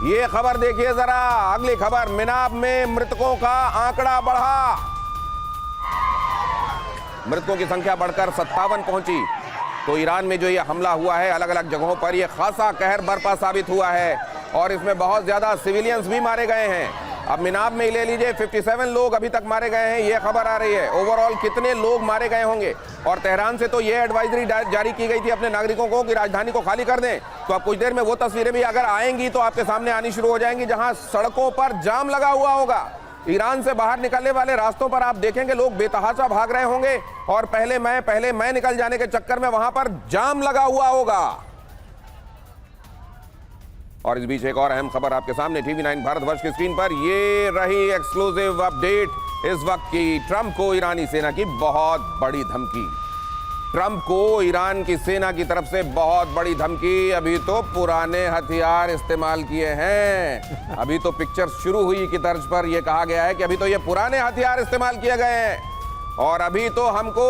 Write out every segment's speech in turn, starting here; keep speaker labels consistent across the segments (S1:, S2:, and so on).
S1: ये खबर देखिए जरा, अगली खबर, मिनाब में मृतकों का आंकड़ा बढ़ा। मृतकों की संख्या बढ़कर 57 पहुंची। तो ईरान में जो ये हमला हुआ है अलग अलग जगहों पर, ये खासा कहर बरपा साबित हुआ है और इसमें बहुत ज्यादा सिविलियंस भी मारे गए हैं। अब मिनाब में ले लीजिए 57 लोग अभी तक मारे गए हैं, ये खबर आ रही है। ओवरऑल कितने लोग मारे गए होंगे। और तेहरान से तो ये एडवाइजरी जारी की गई थी अपने नागरिकों को कि राजधानी को खाली कर दें। तो अब कुछ देर में वो तस्वीरें भी अगर आएंगी तो आपके सामने आनी शुरू हो जाएंगी, जहां सड़कों पर जाम लगा हुआ होगा। ईरान से बाहर निकलने वाले रास्तों पर आप देखेंगे लोग बेतहाशा भाग रहे होंगे और पहले मैं निकल जाने के चक्कर में वहां पर जाम लगा हुआ होगा। और इस बीच एक और अहम खबर आपके सामने TV9 भारतवर्ष की स्क्रीन पर। ये रही एक्सक्लूसिव अपडेट इस वक्त की। ट्रंप को ईरानी सेना की बहुत बड़ी धमकी। ट्रंप को ईरान की सेना की तरफ से बहुत बड़ी धमकी। अभी तो पुराने हथियार इस्तेमाल किए हैं। अभी तो पिक्चर शुरू हुई की तर्ज पर यह कहा गया है कि अभी तो ये पुराने हथियार इस्तेमाल किए गए हैं और अभी तो हमको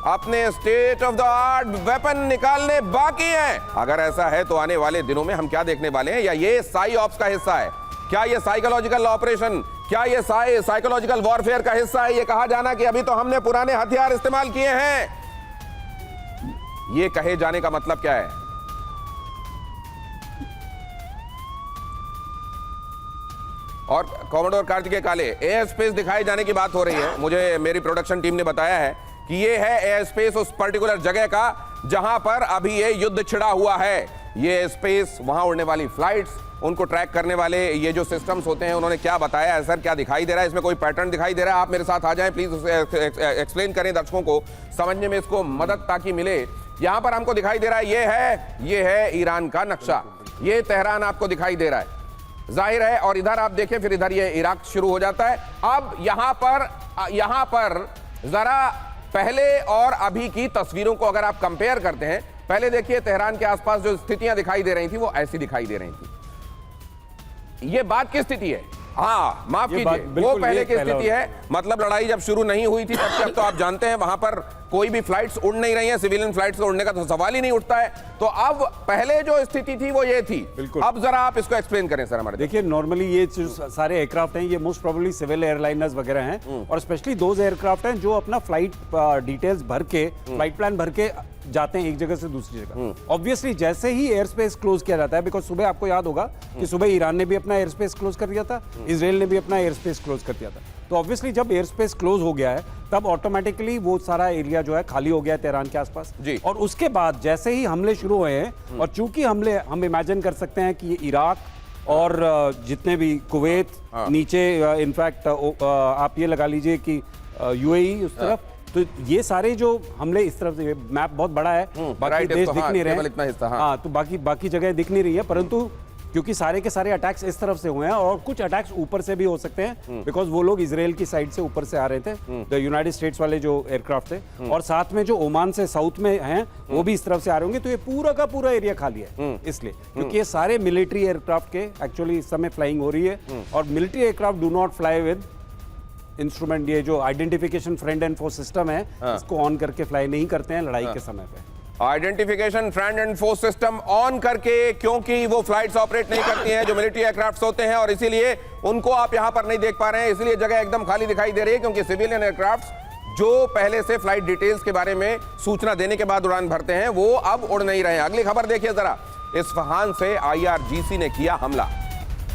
S1: अपने state of the art weapon निकालने बाकी हैं। अगर ऐसा है तो आने वाले दिनों में हम क्या देखने वाले हैं? या ये साई ऑप्स का हिस्सा है? क्या ये साइकोलॉजिकल ऑपरेशन, क्या ये साइकोलॉजिकल वॉरफेयर का हिस्सा है? ये कहा जाना कि अभी तो हमने पुराने हथियार इस्तेमाल किए हैं, ये कहे जाने का मतलब क्या है? और कॉमोडोर कार्तिकेय काले, एयर स्पेस दिखाए जाने की बात हो रही है। मुझे मेरी प्रोडक्शन टीम ने बताया है कि ये है एयर स्पेस उस पर्टिकुलर जगह का जहां पर अभी ये युद्ध छिड़ा हुआ है। ये स्पेस, वहां उड़ने वाली फ्लाइट्स, उनको ट्रैक करने वाले ये जो सिस्टम्स होते हैं, उन्होंने क्या बताया है? सर क्या दिखाई दे रहा है? इसमें कोई पैटर्न दिखाई दे रहा है? आप मेरे साथ आ जाएं प्लीज, एक्सप्लेन करें दर्शकों को समझने में इसको मदद ताकि मिले। यहां पर हमको दिखाई दे रहा है, ये है ईरान का नक्शा। ये तेहरान आपको दिखाई दे रहा है, जाहिर है। और इधर आप देखें, फिर इधर ये इराक शुरू हो जाता है। अब यहां पर जरा पहले और अभी की तस्वीरों को अगर आप कंपेयर करते हैं, पहले देखिए तेहरान के आसपास जो स्थितियां दिखाई दे रही थी वो ऐसी दिखाई दे रही थी। ये बात की स्थिति है, हाँ माफ कीजिए, वो पहले की स्थिति है। मतलब लड़ाई जब शुरू नहीं हुई थी तब से अब तो आप जानते हैं वहां पर कोई भी फ्लाइट्स उड़ नहीं रही हैं, सिविलियन फ्लाइट्स को उड़ने का तो सवाल ही नहीं उठता है। तो अब पहले जो स्थिति थी वो ये थी। अब जरा आप इसको एक्सप्लेन करें सर हमारे।
S2: देखिए नॉर्मली ये जो सारे एयरक्राफ्ट हैं ये मोस्ट प्रोबेबली सिविल एयरलाइनर्स वगैरह हैं और स्पेशली दोज एयरक्राफ्ट हैं जो अपना फ्लाइट डिटेल्स भर के, फ्लाइट प्लान भर के जाते हैं एक जगह से दूसरी जगह। ऑब्वियसली जैसे ही एयर स्पेस क्लोज किया जाता है, बिकॉज सुबह आपको याद होगा कि सुबह ईरान ने भी अपना एयर स्पेस क्लोज कर दिया था, इजराइल ने भी अपना एयर स्पेस क्लोज कर दिया था। तो ऑब्वियसली जब एयर स्पेस क्लोज हो गया है तब ऑटोमेटिकली वो सारा एरिया जो है खाली हो गया है तेहरान के आसपास। और उसके बाद जैसे ही हमले शुरू हुए हैं, और चूंकि हमले हम इमेजिन कर सकते हैं कि ये इराक और जितने भी कुवैत, नीचे इनफैक्ट आप ये लगा लीजिए कि यूएई उस तरफ, तो ये सारे जो हमले इस तरफ से, मैप बहुत बड़ा है, बाकी देश दिख नहीं रहे हैं, हाँ तो बाकी जगह दिख नहीं रही है, परंतु क्योंकि सारे के सारे अटैक्स इस तरफ से हुए हैं और कुछ अटैक्स ऊपर से भी हो सकते हैं, बिकॉज वो लोग इजराइल की साइड से ऊपर से आ रहे थे, द यूनाइटेड स्टेट्स वाले जो एयरक्राफ्ट थे, और साथ में जो ओमान से साउथ में हैं वो भी इस तरफ से आ रहे होंगे। तो ये पूरा का पूरा एरिया खाली है इसलिए, क्योंकि ये सारे मिलिट्री एयरक्राफ्ट के एक्चुअली इस समय फ्लाइंग हो रही है। और military aircraft do not fly with instrument, ये जो identification friend and foe system है इसको ऑन करके फ्लाई नहीं करते हैं लड़ाई के समय पे।
S1: Identification friend and foe system on करके, क्योंकि वो फ्लाइट्स ऑपरेट नहीं करती हैं जो मिलिट्री एयरक्राफ्ट्स होते हैं, और इसीलिए उनको आप यहां पर नहीं देख पा रहे हैं। इसलिए जगह एकदम खाली दिखाई दे रही है, क्योंकि सिविलियन एयरक्राफ्ट्स जो पहले से फ्लाइट डिटेल्स के बारे में सूचना देने के बाद उड़ान भरते हैं वो अब उड़ नहीं रहे हैं। अगली खबर देखिए जरा, इस्फहान से IRGC ने किया हमला।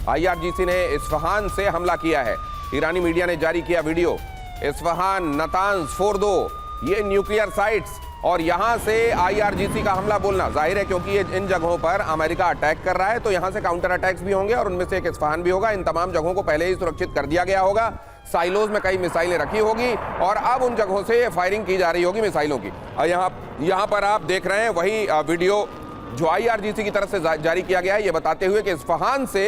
S1: IRGC ने इस्फहान से हमला किया है। ईरानी मीडिया ने जारी किया वीडियो। इस्फहान, नतांज, फोर्दो, ये न्यूक्लियर साइट्स, और यहां से IRGC का हमला बोलना जाहिर है क्योंकि ये इन जगहों पर अमेरिका अटैक कर रहा है, तो यहां से काउंटर अटैक्स भी होंगे और उनमें से एक इस्फहान भी होगा। इन तमाम जगहों को पहले ही सुरक्षित कर दिया गया होगा, साइलोज में कई मिसाइलें रखी होगी और अब उन जगहों से फायरिंग की जा रही होगी मिसाइलों की। यहां पर आप देख रहे हैं वही वीडियो जो IRGC की तरफ से जारी किया गया है, ये बताते हुए कि इस्फहान से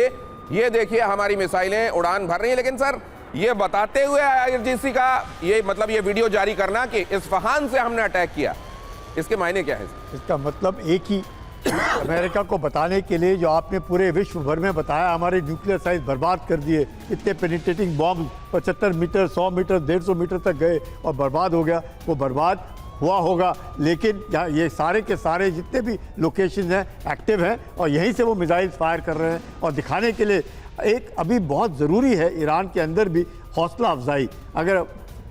S1: ये देखिए हमारी मिसाइलें उड़ान भर रही हैं। लेकिन सर ये बताते हुए IRGC का ये मतलब ये वीडियो जारी करना कि इस्फहान से हमने अटैक किया, इसके मायने क्या है?
S3: इसका मतलब एक ही, अमेरिका को बताने के लिए जो आपने पूरे विश्व भर में बताया हमारे न्यूक्लियर साइट बर्बाद कर दिए, इतने penetrating bomb 75 metre, 100 metre, 150 metre तक गए और बर्बाद हो गया, वो बर्बाद हुआ होगा, लेकिन ये सारे के सारे जितने भी लोकेशन हैं एक्टिव हैं और यहीं से वो मिसाइल्स फायर कर रहे हैं। और दिखाने के लिए एक अभी बहुत ज़रूरी है ईरान के अंदर भी हौसला अफजाई। अगर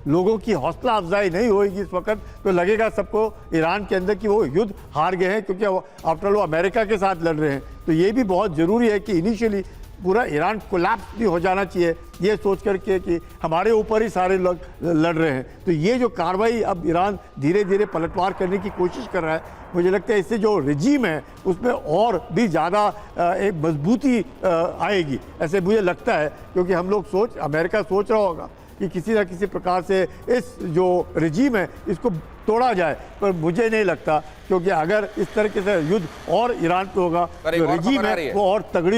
S3: लोगों की हौसला अफजाई नहीं होगी इस वक्त तो लगेगा सबको ईरान के अंदर कि वो युद्ध हार गए हैं, क्योंकि आफ्टर वो अमेरिका के साथ लड़ रहे हैं। तो ये भी बहुत ज़रूरी है कि इनिशियली पूरा ईरान कोलैप्स भी हो जाना चाहिए, ये सोच करके कि हमारे ऊपर ही सारे लोग लड़ रहे हैं। तो ये जो कार्रवाई अब ईरान धीरे धीरे पलटवार करने की कोशिश कर रहा है, मुझे लगता है इससे जो रिजीम है उसमें और भी ज़्यादा एक मजबूती आएगी, ऐसे मुझे लगता है। क्योंकि हम लोग अमेरिका सोच रहा होगा कि किसी ना किसी प्रकार से इस जो रिजीम है इसको तोड़ा जाए, पर मुझे नहीं लगता, क्योंकि अगर इस तरीके से युद्ध और ईरान पे होगा
S1: पर एक
S3: जो
S1: और
S3: रिजीम
S1: खबर आ रही
S3: है
S1: है।
S3: वो और तगड़ी